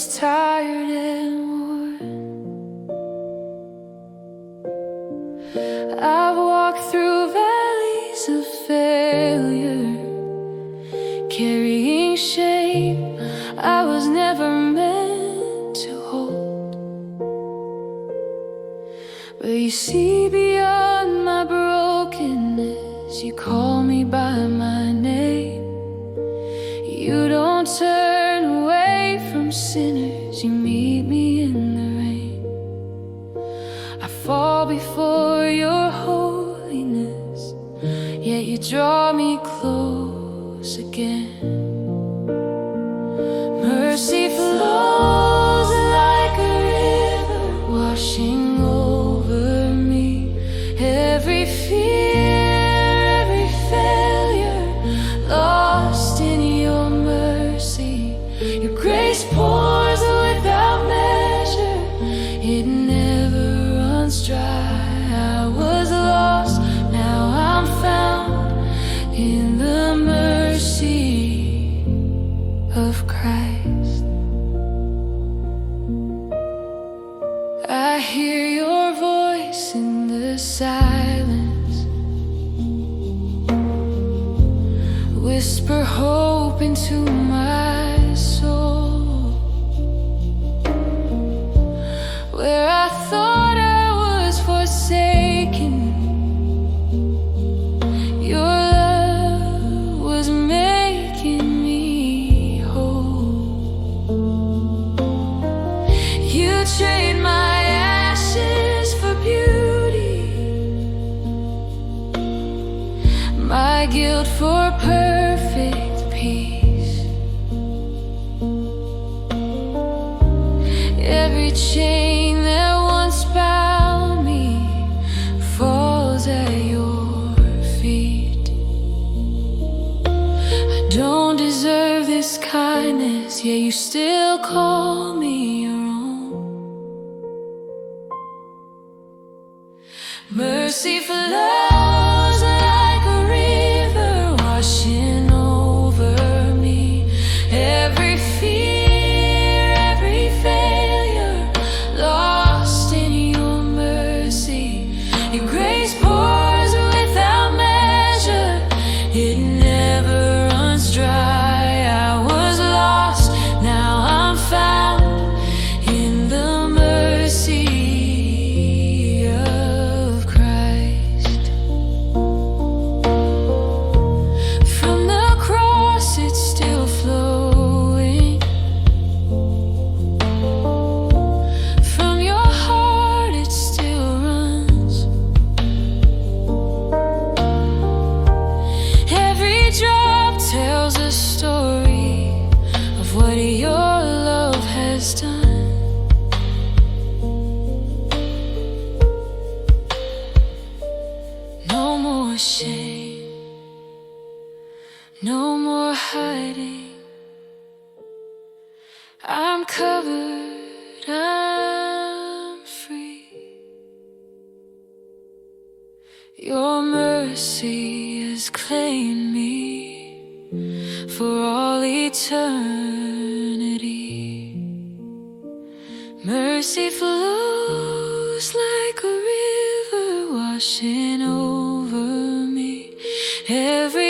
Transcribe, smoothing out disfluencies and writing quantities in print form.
was tired and worn. I've walked through valleys of failure, carrying shame I was never meant to hold. But you see beyond my brokenness, you call me by my name. You don't turn away from sinners, you meet me in the rain. I fall before your holiness, yet you draw me close again. Mercy flows like a river, washing over me. Every fear, every failure, lost in your mercy. Your grace pours without measure, it never runs dry. I was lost, now I'm found in the mercy of Christ. I hear your voice in the silence, whisper hope into my soul. Where I thought I was forsaken, your love was making me whole. You trade my ashes for beauty, my guilt for perfect peace. Every chain that once bound me falls at your feet. I don't deserve this kindness, yet you still call me your own. Mercy flows like a river, washing over me. Every fear, every failure, lost in your mercy. Your grace pours without measure, it never runs dry. I was lost, now I'm found in the mercy of Christ. From the cross it's still flowing, from your heart it still runs. Every drop tells a story of what your love has done. No more shame, no more hiding. I'm covered, I'm free. Your mercy has claimed me for all eternity. Mercy flows like a river, washing over me. Every